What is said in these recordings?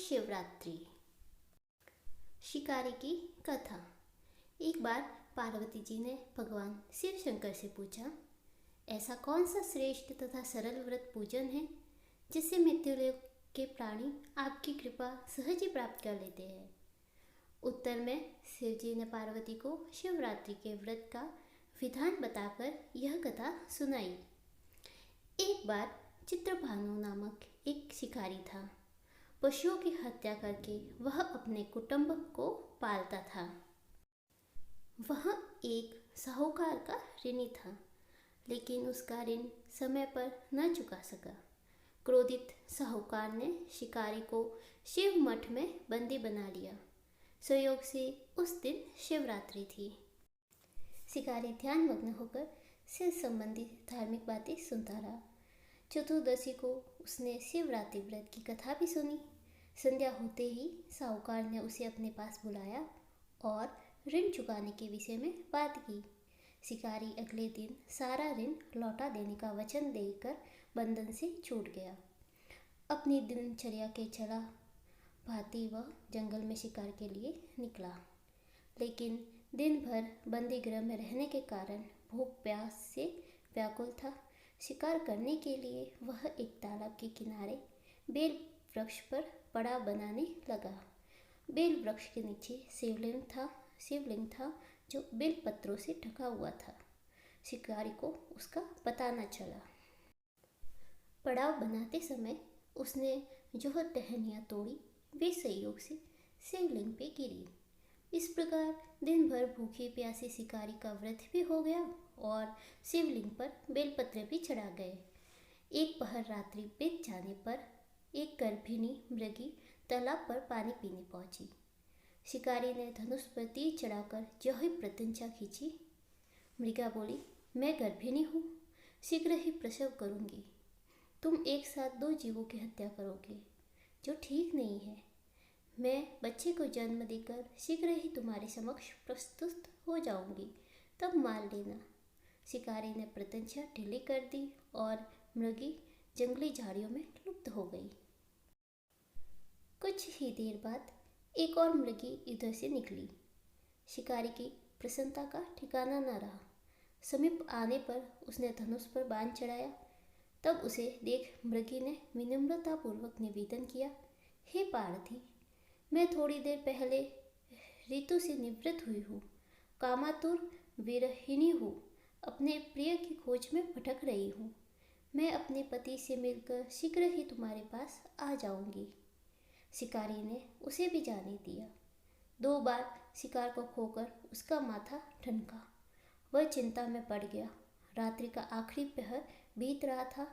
महाशिवरात्रि। शिकारी की कथा। एक बार पार्वती जी ने भगवान शिव शंकर से पूछा, ऐसा कौन सा श्रेष्ठ तथा सरल व्रत पूजन है जिससे मृत्युलोक के प्राणी आपकी कृपा सहज ही प्राप्त कर लेते हैं। उत्तर में शिव जी ने पार्वती को शिवरात्रि के व्रत का विधान बताकर यह कथा सुनाई। एक बार चित्रभानु नामक एक शिकारी था। पशुओं की हत्या करके वह अपने कुटुंब को पालता था। वह एक साहूकार का ऋणी था, लेकिन उसका ऋण समय पर न चुका सका। क्रोधित साहूकार ने शिकारी को शिव मठ में बंदी बना लिया। संयोग से उस दिन शिवरात्रि थी। शिकारी ध्यानमग्न होकर शिव संबंधी धार्मिक बातें सुनता रहा। चतुर्दशी को उसने शिवरात्रि व्रत की कथा भी सुनी। संध्या होते ही साहूकार ने उसे अपने पास बुलाया और ऋण चुकाने के विषय में बात की। शिकारी अगले दिन सारा ऋण लौटा देने का वचन देकर बंधन से छूट गया। अपनी दिनचर्या के चला भांति वह जंगल में शिकार के लिए निकला, लेकिन दिन भर बंदी गृह में रहने के कारण भूख प्यास से व्याकुल था। शिकार करने के लिए वह एक तालाब के किनारे बेल वृक्ष पर पड़ाव बनाने लगा। बेल वृक्ष के नीचे शिवलिंग था जो बेल पत्रों से ढका हुआ था। शिकारी को उसका पता न चला। पड़ाव बनाते समय उसने जो टहनियाँ तोड़ी वे संयोग से शिवलिंग पे गिरी। इस प्रकार दिन भर भूखे प्यासे शिकारी का व्रत भी हो गया और शिवलिंग पर बेलपत्र भी चढ़ा गए। एक पहर रात्रि बीत जाने पर एक गर्भिणी मृगी तालाब पर पानी पीने पहुंची। शिकारी ने धनुष पर तीर चढ़ाकर जो ही प्रत्यंचा खींची। मृगा बोली, मैं गर्भिणी हूँ, शीघ्र ही प्रसव करूँगी। तुम एक साथ 2 जीवों की हत्या करोगे, जो ठीक नहीं है। मैं बच्चे को जन्म देकर शीघ्र ही तुम्हारे समक्ष प्रस्तुत हो जाऊंगी, तब मार लेना। शिकारी ने प्रत्यंचा ढीली कर दी और मृगी जंगली झाड़ियों में लुप्त हो गई। कुछ ही देर बाद एक और मृगी इधर से निकली। शिकारी की प्रसन्नता का ठिकाना न रहा। समीप आने पर उसने धनुष पर बाण चढ़ाया। तब उसे देख मृगी ने विनम्रतापूर्वक निवेदन किया, हे पार्थी, मैं थोड़ी देर पहले ऋतु से निवृत्त हुई हूँ, कामातुर विरहिणी हूँ, अपने प्रिय की खोज में भटक रही हूँ। मैं अपने पति से मिलकर शीघ्र ही तुम्हारे पास आ जाऊंगी। शिकारी ने उसे भी जाने दिया। 2 बार शिकार को खोकर उसका माथा ठनका। वह चिंता में पड़ गया। रात्रि का आखिरी पहर बीत रहा था।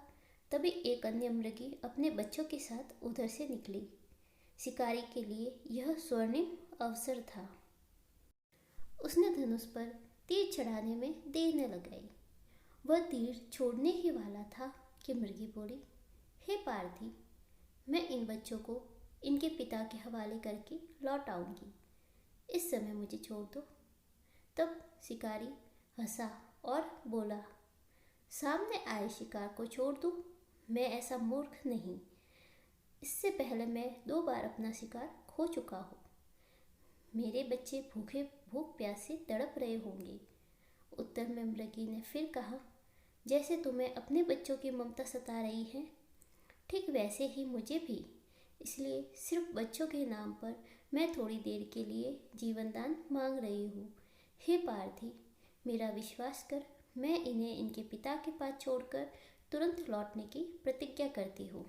तभी एक अन्य मृगी अपने बच्चों के साथ उधर से निकली। शिकारी के लिए यह स्वर्णिम अवसर था। उसने धनुष पर तीर चढ़ाने में देर न लगाई। वह तीर छोड़ने ही वाला था कि मृगी बोली, हे पार्थी, मैं इन बच्चों को इनके पिता के हवाले करके लौट आऊंगी। इस समय मुझे छोड़ दो। तब शिकारी हंसा और बोला, सामने आए शिकार को छोड़ दूं? मैं ऐसा मूर्ख नहीं। इससे पहले मैं 2 बार अपना शिकार खो चुका हूँ। मेरे बच्चे भूख प्यास से तड़प रहे होंगे। उत्तर में मृगी ने फिर कहा, जैसे तुम्हें अपने बच्चों की ममता सता रही है, ठीक वैसे ही मुझे भी। इसलिए सिर्फ बच्चों के नाम पर मैं थोड़ी देर के लिए जीवन दान मांग रही हूँ। हे पार्थी, मेरा विश्वास कर, मैं इन्हें इनके पिता के पास छोड़कर तुरंत लौटने की प्रतिज्ञा करती हूँ।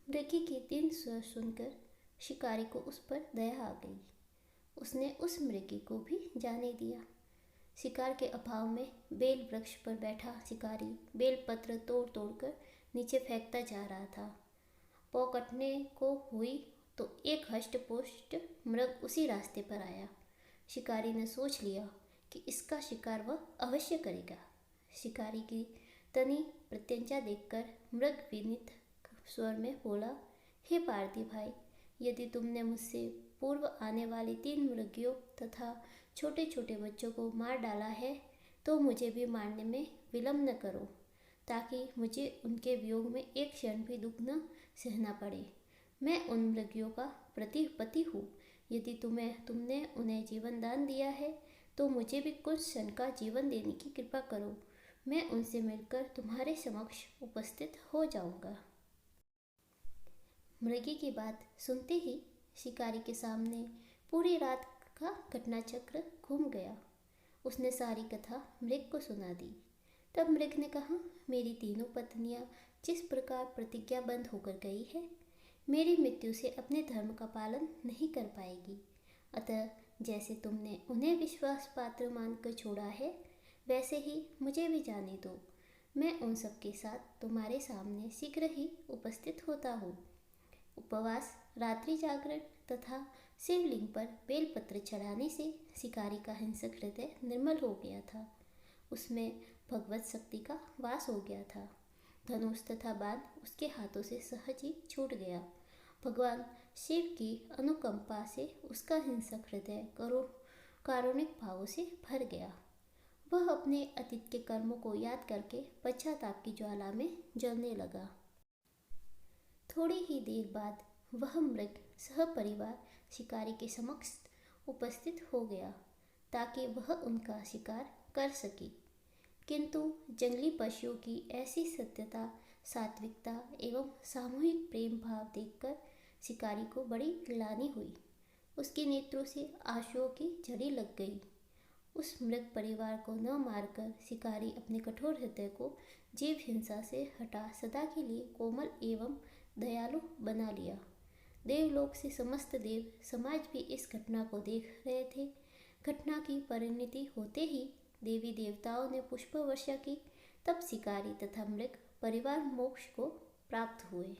मृगी के 3 स्वर सुनकर शिकारी को उस पर दया आ गई। उसने उस मृगी को भी जाने दिया। शिकार के अभाव में बेल वृक्ष पर बैठा शिकारी बेल पत्र तोड़ तोड़कर नीचे फेंकता जा रहा था। पौ कटने को हुई तो एक हष्ट-पुष्ट मृग उसी रास्ते पर आया। शिकारी ने सोच लिया कि इसका शिकार वह अवश्य करेगा। शिकारी की तनी प्रत्यंचा देखकर मृग विनीत स्वर में बोला, हे पार्थी भाई, यदि तुमने मुझसे पूर्व आने वाली 3 मृगियों तथा छोटे छोटे बच्चों को मार डाला है, तो मुझे भी मारने में विलम्ब न करो, ताकि मुझे उनके वियोग में एक क्षण भी दुख न सहना पड़े। मैं उन मृगियों का प्रतिपति हूँ। यदि तुमने उन्हें जीवन दान दिया है तो मुझे भी कुछ क्षण का जीवन देने की कृपा करो। मैं उनसे मिलकर तुम्हारे समक्ष उपस्थित हो जाऊंगा। मृगी की बात सुनते ही शिकारी के सामने पूरी रात का घटनाचक्र घूम गया। उसने सारी कथा मृग को सुना दी। तब मृग ने कहा, मेरी तीनों पत्नियां जिस प्रकार प्रतिज्ञाबद्ध होकर गई है, मेरी मृत्यु से अपने धर्म का पालन नहीं कर पाएगी। अतः जैसे तुमने उन्हें विश्वास पात्र मानकर छोड़ा है, वैसे ही मुझे भी जाने दो। मैं उन सब के साथ तुम्हारे सामने शीघ्र ही उपस्थित होता हूँ। उपवास, रात्रि जागरण तथा शिवलिंग पर बेलपत्र चढ़ाने से शिकारी का हिंसक हृदय निर्मल हो गया था। उसमें भगवत शक्ति का वास हो गया था। धनुष तथा बाण उसके हाथों से सहज ही छूट गया। भगवान शिव की अनुकंपा से उसका हिंसक हृदय कारुणिक भावों से भर गया। वह अपने अतीत के कर्मों को याद करके पश्चाताप की ज्वाला में जलने लगा। थोड़ी ही देर बाद वह मृग सहपरिवार शिकारी के समक्ष उपस्थित हो गया ताकि वह उनका शिकार कर सके। किंतु जंगली पशुओं की ऐसी सत्यता, सात्विकता एवं सामूहिक प्रेम भाव देखकर शिकारी को बड़ी ग्लानि हुई। उसके नेत्रों से आंसुओं की झड़ी लग गई। उस मृग परिवार को न मारकर शिकारी अपने कठोर हृदय को जीव हिंसा से हटा सदा के लिए कोमल एवं दयालु बना लिया। देवलोक से समस्त देव समाज भी इस घटना को देख रहे थे। घटना की परिणति होते ही देवी देवताओं ने पुष्प वर्षा की। तब शिकारी तथा मृग परिवार मोक्ष को प्राप्त हुए।